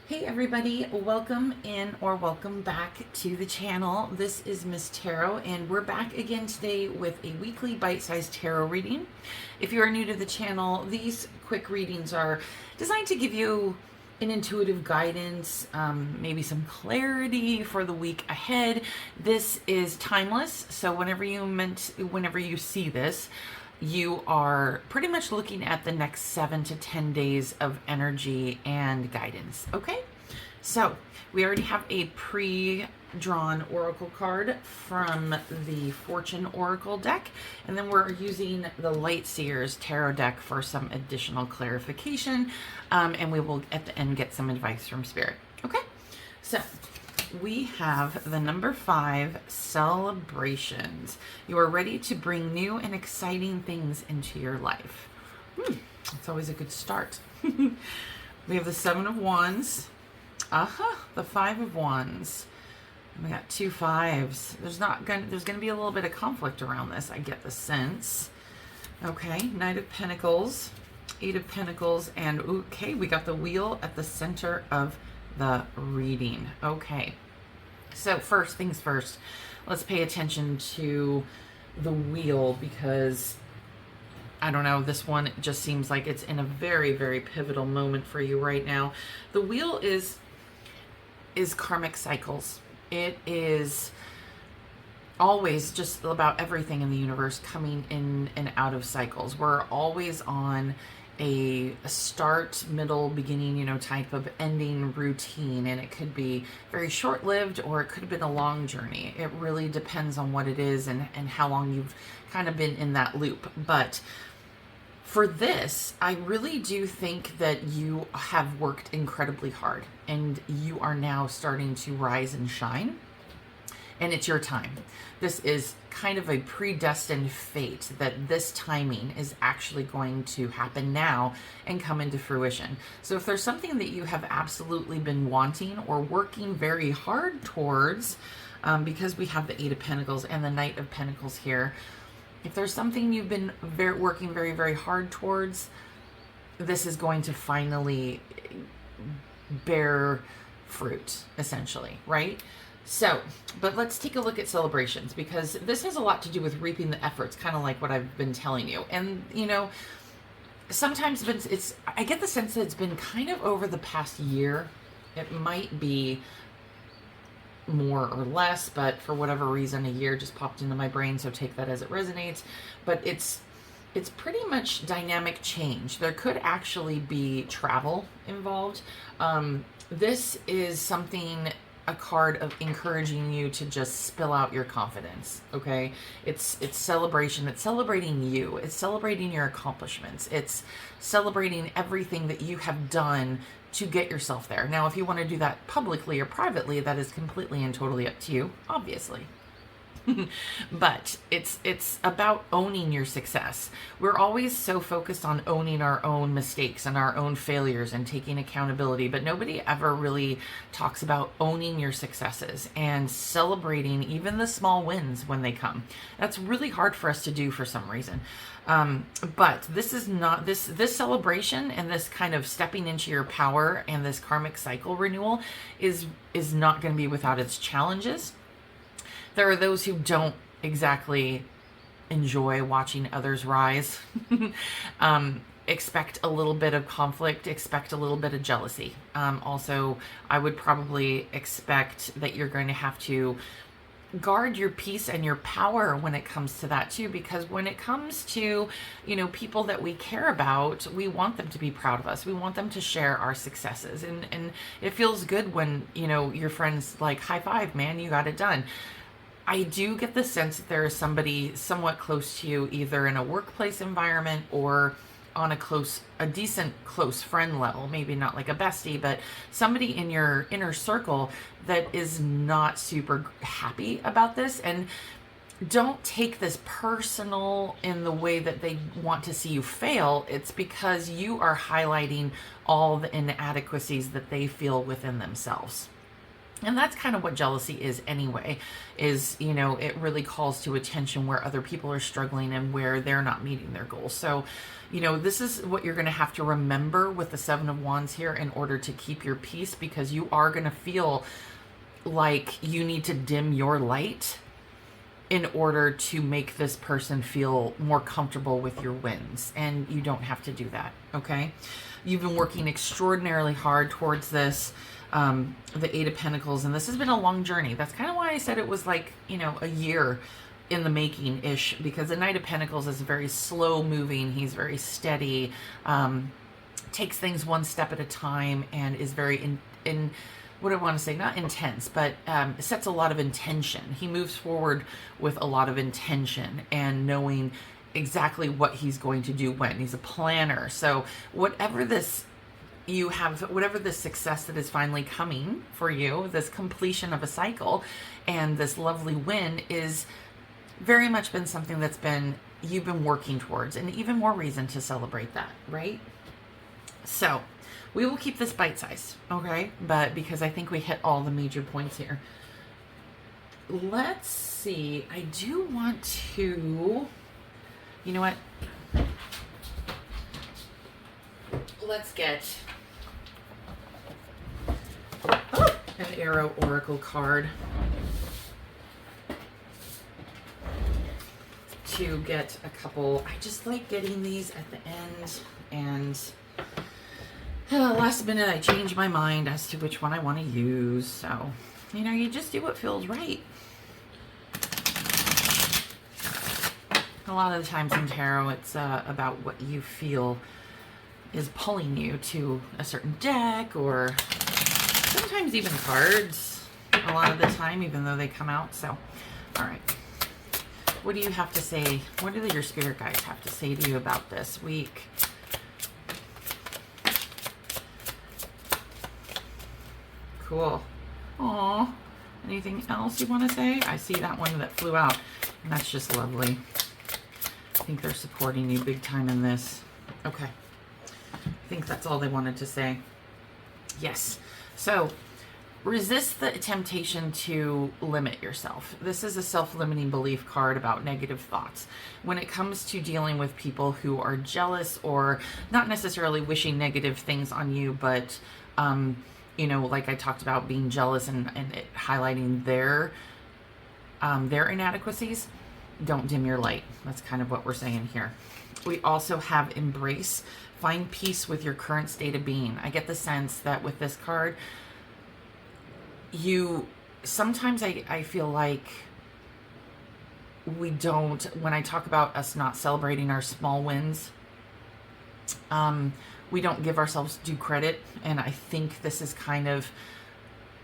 Hey everybody, welcome in or welcome back to the channel. This is Miss Tarot and we're back again today with a weekly bite-sized tarot reading. If you are new to the channel, these quick readings are designed to give you an intuitive guidance, maybe some clarity for the week ahead. This is timeless, so whenever you see this, you are pretty much looking at the next 7 to 10 days of energy and guidance. Okay, so we already have a pre-drawn oracle card from the Fortune Oracle deck, and then we're using the Light Seers Tarot deck for some additional clarification, and we will at the end get some advice from Spirit. Okay, so we have the number 5, celebrations. You are ready to bring new and exciting things into your life. It's always a good start. We have the 7 of Wands. The 5 of Wands. We got 2 5s. There's gonna be a little bit of conflict around this. I get the sense. Okay, Knight of Pentacles, 8 of Pentacles, and okay, we got the Wheel at the center of the reading. Okay, so first things first, let's pay attention to the Wheel because I don't know, this one just seems like it's in a very, very pivotal moment for you right now. The Wheel is karmic cycles. It is always just about everything in the universe coming in and out of cycles. We're always on a start, middle, beginning, type of ending routine, and it could be very short-lived or it could have been a long journey. It really depends on what it is and how long you've kind of been in that loop. But for this, I really do think that you have worked incredibly hard and you are now starting to rise and shine, and it's your time. This is kind of a predestined fate that this timing is actually going to happen now and come into fruition. So if there's something that you have absolutely been wanting or working very hard towards, because we have the 8 of Pentacles and the Knight of Pentacles here, if there's something you've been working very, very hard towards, this is going to finally bear fruit, essentially, right? So, but let's take a look at celebrations because this has a lot to do with reaping the efforts, kind of like what I've been telling you. And, sometimes I get the sense that it's been kind of over the past year. It might be more or less, but for whatever reason, a year just popped into my brain, so take that as it resonates. But it's pretty much dynamic change. There could actually be travel involved. This is a card of encouraging you to just spill out your confidence, okay? It's celebration. It's celebrating you. It's celebrating your accomplishments. It's celebrating everything that you have done to get yourself there. Now, if you want to do that publicly or privately, that is completely and totally up to you, obviously. But it's about owning your success. We're always so focused on owning our own mistakes and our own failures and taking accountability, but nobody ever really talks about owning your successes and celebrating even the small wins when they come. That's really hard for us to do for some reason. But this is not this celebration and this kind of stepping into your power and this karmic cycle renewal is not going to be without its challenges. There are those who don't exactly enjoy watching others rise. Expect a little bit of conflict, expect a little bit of jealousy. Also, I would probably expect that you're going to have to guard your peace and your power when it comes to that too, because when it comes to, people that we care about, we want them to be proud of us. We want them to share our successes. And it feels good when, your friends like, high five, man, you got it done. I do get the sense that there is somebody somewhat close to you, either in a workplace environment or on a decent close friend level, maybe not like a bestie, but somebody in your inner circle that is not super happy about this. And don't take this personal in the way that they want to see you fail. It's because you are highlighting all the inadequacies that they feel within themselves. And that's kind of what jealousy is anyway, is, you know, it really calls to attention where other people are struggling and where they're not meeting their goals. So, you know, this is what you're going to have to remember with the Seven of Wands here in order to keep your peace, because you are going to feel like you need to dim your light in order to make this person feel more comfortable with your wins. And you don't have to do that, okay? You've been working extraordinarily hard towards this, the Eight of Pentacles, and this has been a long journey. That's kind of why I said it was like, you know, a year in the making-ish, because the Knight of Pentacles is very slow moving. He's very steady, takes things one step at a time, and is very in what I want to say, not intense, but sets a lot of intention. He moves forward with a lot of intention and knowing exactly what he's going to do when. He's a planner. So whatever this you have, whatever this success that is finally coming for you, this completion of a cycle and this lovely win, is very much been something that's been, you've been working towards, and even more reason to celebrate that, right? So we will keep this bite-sized, okay? But because I think we hit all the major points here. Let's see. I do want to, you know what? Let's get an Arrow Oracle card to get a couple. I just like getting these at the end, and last minute I change my mind as to which one I want to use. So, you know, you just do what feels right. A lot of the times in tarot, it's about what you feel is pulling you to a certain deck, or sometimes even cards a lot of the time, even though they come out. So, all right. What do you have to say? What do your spirit guides have to say to you about this week? Cool. Aw. Anything else you want to say? I see that one that flew out, and that's just lovely. I think they're supporting you big time in this. Okay. I think that's all they wanted to say. Yes. So, resist the temptation to limit yourself. This is a self-limiting belief card about negative thoughts. When it comes to dealing with people who are jealous, or not necessarily wishing negative things on you, but, you know, like I talked about, being jealous and it highlighting their inadequacies, don't dim your light. That's kind of what we're saying here. We also have embrace. Find peace with your current state of being. I get the sense that with this card, sometimes I feel like we don't, when I talk about us not celebrating our small wins, we don't give ourselves due credit. And I think this is kind of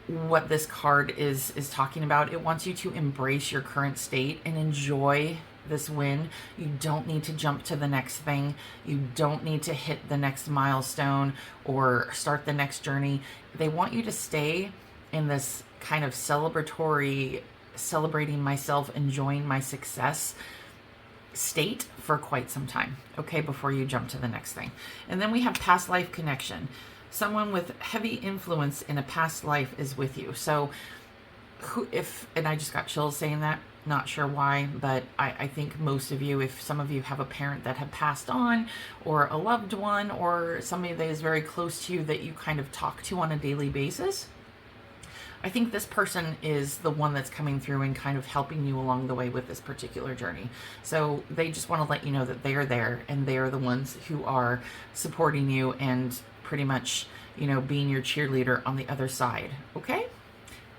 what this card is talking about. It wants you to embrace your current state and enjoy this win. You don't need to jump to the next thing. You don't need to hit the next milestone or start the next journey. They want you to stay in this kind of celebratory, celebrating myself, enjoying my success state for quite some time, okay, before you jump to the next thing. And then we have past life connection. Someone with heavy influence in a past life is with you. So and I just got chills saying that, not sure why, but I think most of you, if some of you have a parent that have passed on, or a loved one, or somebody that is very close to you that you kind of talk to on a daily basis, I think this person is the one that's coming through and kind of helping you along the way with this particular journey. So they just want to let you know that they are there, and they are the ones who are supporting you and pretty much, you know, being your cheerleader on the other side. Okay?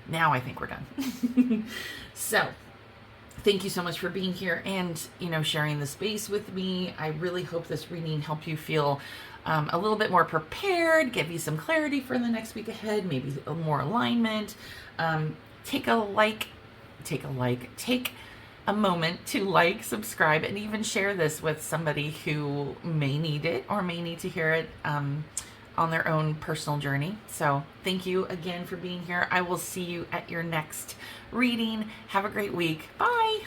Now I think we're done. So, thank you so much for being here and, you know, sharing the space with me. I really hope this reading helped you feel a little bit more prepared, give you some clarity for the next week ahead, maybe more alignment. Take a moment to like, subscribe, and even share this with somebody who may need it or may need to hear it on their own personal journey. So thank you again for being here. I will see you at your next reading. Have a great week. Bye.